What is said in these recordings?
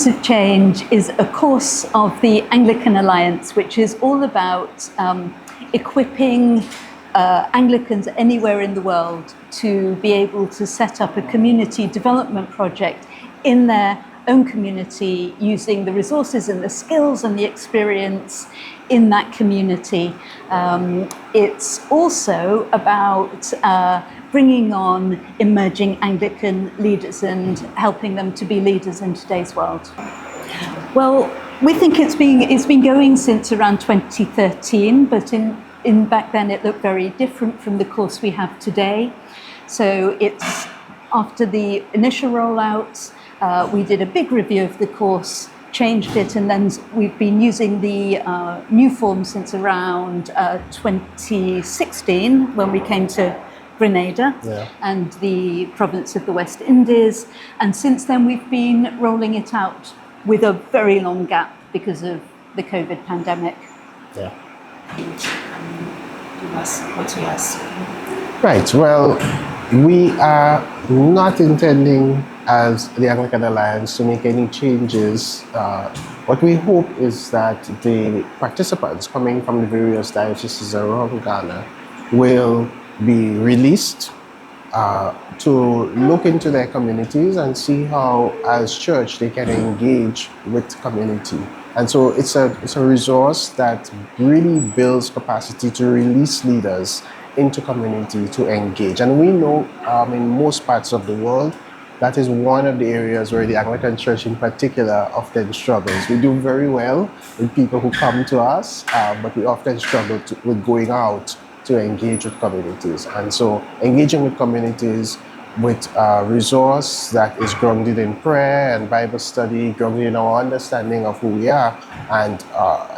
Agents of Change is a course of the Anglican Alliance, which is all about equipping Anglicans anywhere in the world to be able to set up a community development project in their own community using the resources and the skills and the experience in that community. It's also about bringing on emerging Anglican leaders and helping them to be leaders in today's world. Well, we think it's been going since around 2013, but in back then it looked very different from the course we have today. So it's after the initial rollout, we did a big review of the course, changed it, and then we've been using the new form since around 2016 when we came to Grenada and the province of the West Indies. And since then we've been rolling it out with a very long gap because of the COVID pandemic. Yeah. What's your ask? Right. Well, we are not intending as the Anglican Alliance to make any changes. What we hope is that the participants coming from the various dioceses around Ghana will be released to look into their communities and see how, as church, they can engage with community. And so it's a resource that really builds capacity to release leaders into community to engage. And we know in most parts of the world, that is one of the areas where the Anglican Church in particular often struggles. We do very well with people who come to us, but we often struggle with going out to engage with communities. And so engaging with communities with a resource that is grounded in prayer and Bible study, grounded in our understanding of who we are, and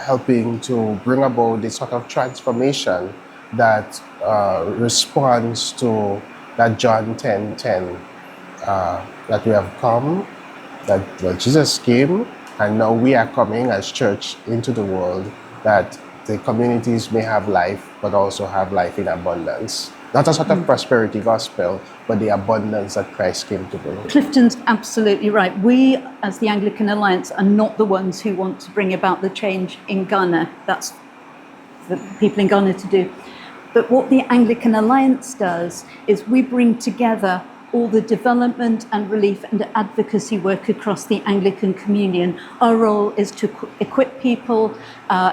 helping to bring about this sort of transformation that responds to that John 10:10, that we have come, that Jesus came, and now we are coming as church into the world, that the communities may have life, but also have life in abundance. Not a sort of prosperity gospel, but the abundance that Christ came to bring. Clifton's absolutely right. We, as the Anglican Alliance, are not the ones who want to bring about the change in Ghana. That's for people in Ghana to do. But what the Anglican Alliance does is we bring together all the development and relief and advocacy work across the Anglican Communion. Our role is to equip people,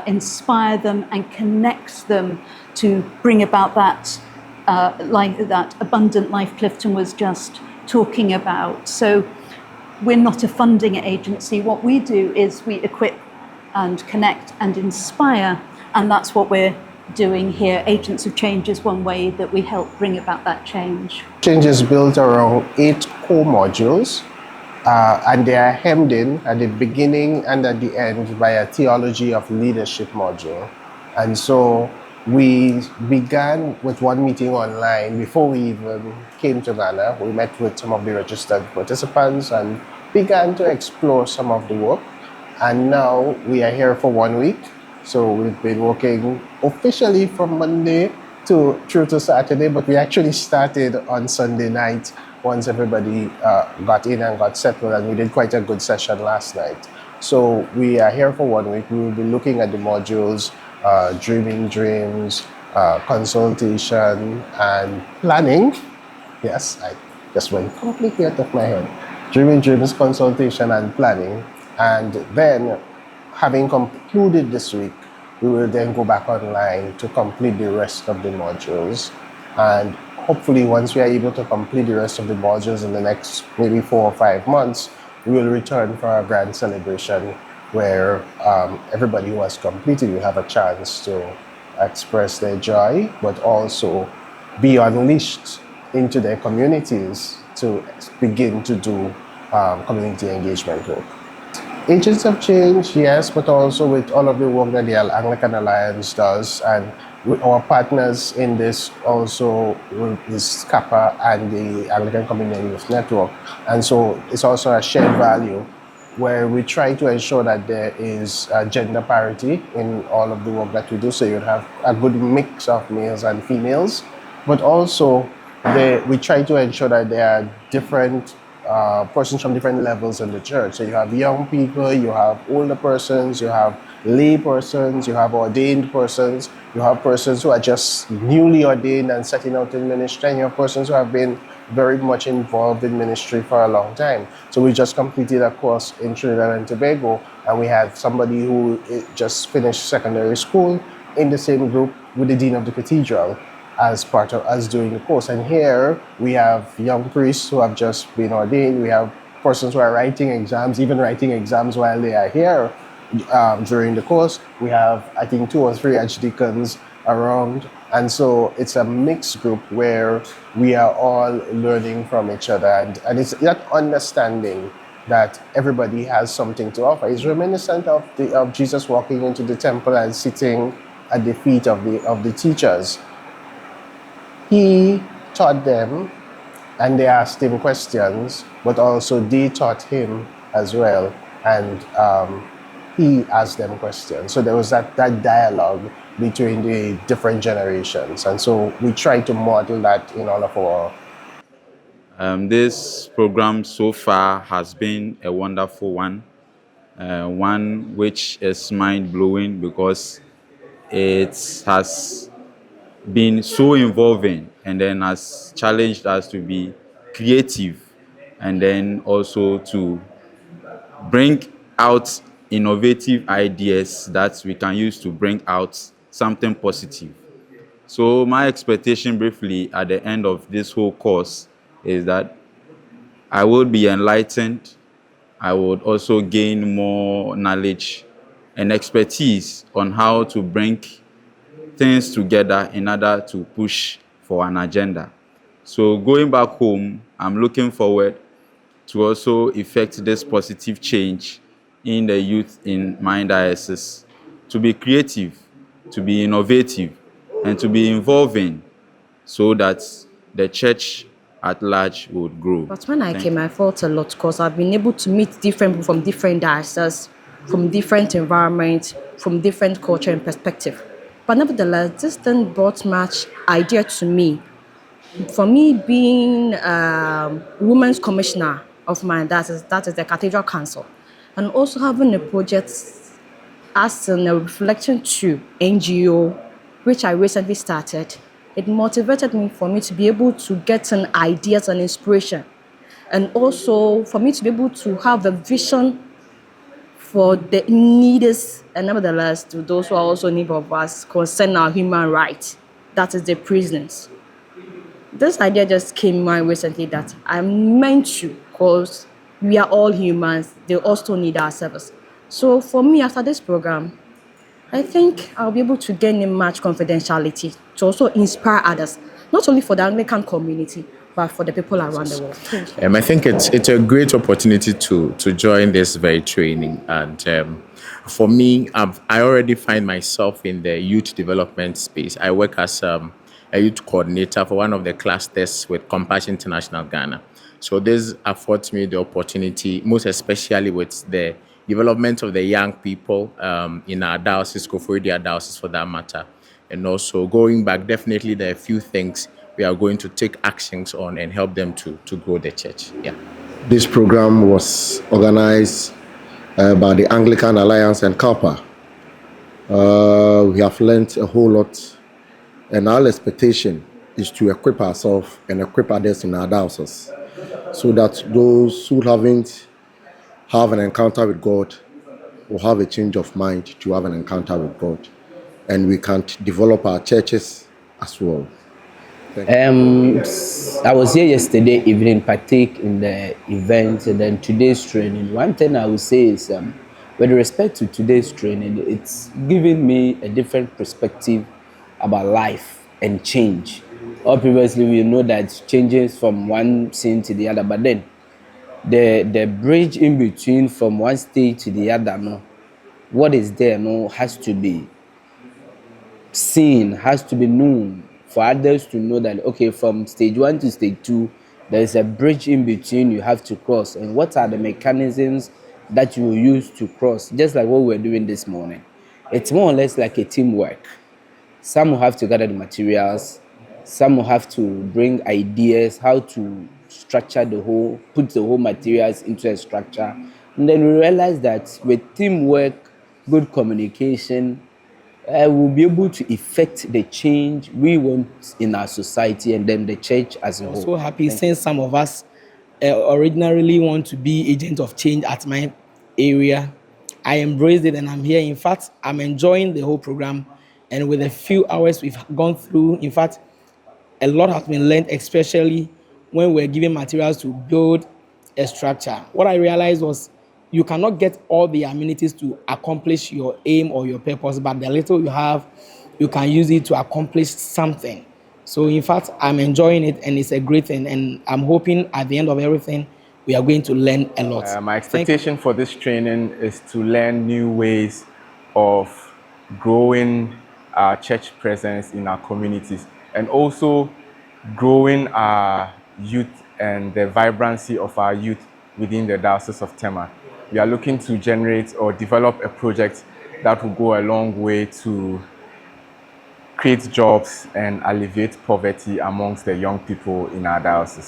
inspire them, and connect them to bring about that that abundant life Clifton was just talking about. So we're not a funding agency. What we do is we equip and connect and inspire, and that's what we're doing here. Agents of Change is one way that we help bring about that change. Change is built around 8 core modules, and they are hemmed in at the beginning and at the end by a theology of leadership module. And so we began with one meeting online before we even came to Ghana. We met with some of the registered participants and began to explore some of the work. And now we are here for 1 week. So we've been working officially from Monday through to Saturday, but we actually started on Sunday night once everybody got in and got settled, and we did quite a good session last night. So we are here for 1 week. We will be looking at the modules, dreaming dreams, consultation, and planning. Yes, I just went completely out of my head. Dreaming dreams, consultation, and planning. And then, having concluded this week, we will then go back online to complete the rest of the modules. And hopefully, once we are able to complete the rest of the modules in the next maybe 4 or 5 months, we will return for a grand celebration where everybody who has completed will have a chance to express their joy, but also be unleashed into their communities to begin to do community engagement work. Agents of Change, yes, but also with all of the work that the Anglican Alliance does, and with our partners in this also is CAPA and the Anglican Community Youth Network. And so it's also a shared value where we try to ensure that there is gender parity in all of the work that we do. So you'd have a good mix of males and females, but also we try to ensure that there are different persons from different levels in the church. So you have young people, you have older persons, you have lay persons, you have ordained persons, you have persons who are just newly ordained and setting out in ministry, and you have persons who have been very much involved in ministry for a long time. So we just completed a course in Trinidad and Tobago, and we had somebody who just finished secondary school in the same group with the dean of the cathedral as part of us doing the course. And here we have young priests who have just been ordained. We have persons who are writing exams, even writing exams while they are here during the course. We have, I think, 2 or 3 archdeacons around. And so it's a mixed group where we are all learning from each other. And it's that understanding that everybody has something to offer. It's reminiscent of Jesus walking into the temple and sitting at the feet of the teachers. He taught them, and they asked him questions, but also they taught him as well, and he asked them questions. So there was that dialogue between the different generations, and so we try to model that in all of our. This program so far has been a wonderful one, one which is mind-blowing because it has been so involving and then has challenged us to be creative and then also to bring out innovative ideas that we can use to bring out something positive. So my expectation briefly at the end of this whole course is that I will be enlightened, I would also gain more knowledge and expertise on how to bring things together in order to push for an agenda. So going back home, I'm looking forward to also effect this positive change in the youth in my diocese, to be creative, to be innovative, and to be involving so that the church at large would grow. But when I came, I felt a lot because I've been able to meet different people from different dioceses, from different environments, from different culture and perspective. But nevertheless, this then brought much idea to me. For me, being women's commissioner of my diocese, that is the Cathedral Council, and also having a project as a reflection to NGO, which I recently started, it motivated me for me to be able to get some ideas and inspiration, and also for me to be able to have a vision for the needs and nevertheless to those who are also in need of us concern our human rights, that is the prisons. This idea just came in mind recently that I'm meant to, because we are all humans, they also need our service. So for me, after this program, I think I'll be able to gain in much confidentiality to also inspire others, not only for the Anglican community, but for the people around the world. I think it's a great opportunity to join this very training. And for me, I already find myself in the youth development space. I work as a youth coordinator for one of the clusters with Compassion International Ghana. So this affords me the opportunity, most especially with the development of the young people in our diocese, Cohorts diocese for that matter. And also going back, definitely there are a few things we are going to take actions on and help them to grow the church. Yeah. This program was organized by the Anglican Alliance and CAPA. We have learned a whole lot, and our expectation is to equip ourselves and equip others in our diocese, so that those who haven't have an encounter with God will have a change of mind to have an encounter with God, and we can develop our churches as well. I was here yesterday evening, partake in the event, and then today's training. One thing I would say is, with respect to today's training, it's giving me a different perspective about life and change. Or previously, we know that changes from one scene to the other, but then the bridge in between from one stage to the other, no, what is there, no, has to be seen, has to be known for others to know that, okay, from stage 1 to stage 2, there is a bridge in between you have to cross, and what are the mechanisms that you will use to cross, just like what we're doing this morning. It's more or less like a teamwork. Some will have to gather the materials, some will have to bring ideas, how to structure the whole, put the whole materials into a structure. And then we realized that with teamwork, good communication, we'll be able to effect the change we want in our society and then the church as a I'm whole. so happy since some of us originally want to be agents of change at my area. I embraced it and I'm here. In fact, I'm enjoying the whole program. And with a few hours we've gone through, in fact, a lot has been learned, especially when we're given materials to build a structure. What I realized was you cannot get all the amenities to accomplish your aim or your purpose, but the little you have, you can use it to accomplish something. So in fact, I'm enjoying it and it's a great thing. And I'm hoping at the end of everything, we are going to learn a lot. My expectation for this training is to learn new ways of growing our church presence in our communities and also growing our youth and the vibrancy of our youth within the Diocese of Tema. We are looking to generate or develop a project that will go a long way to create jobs and alleviate poverty amongst the young people in our diocese.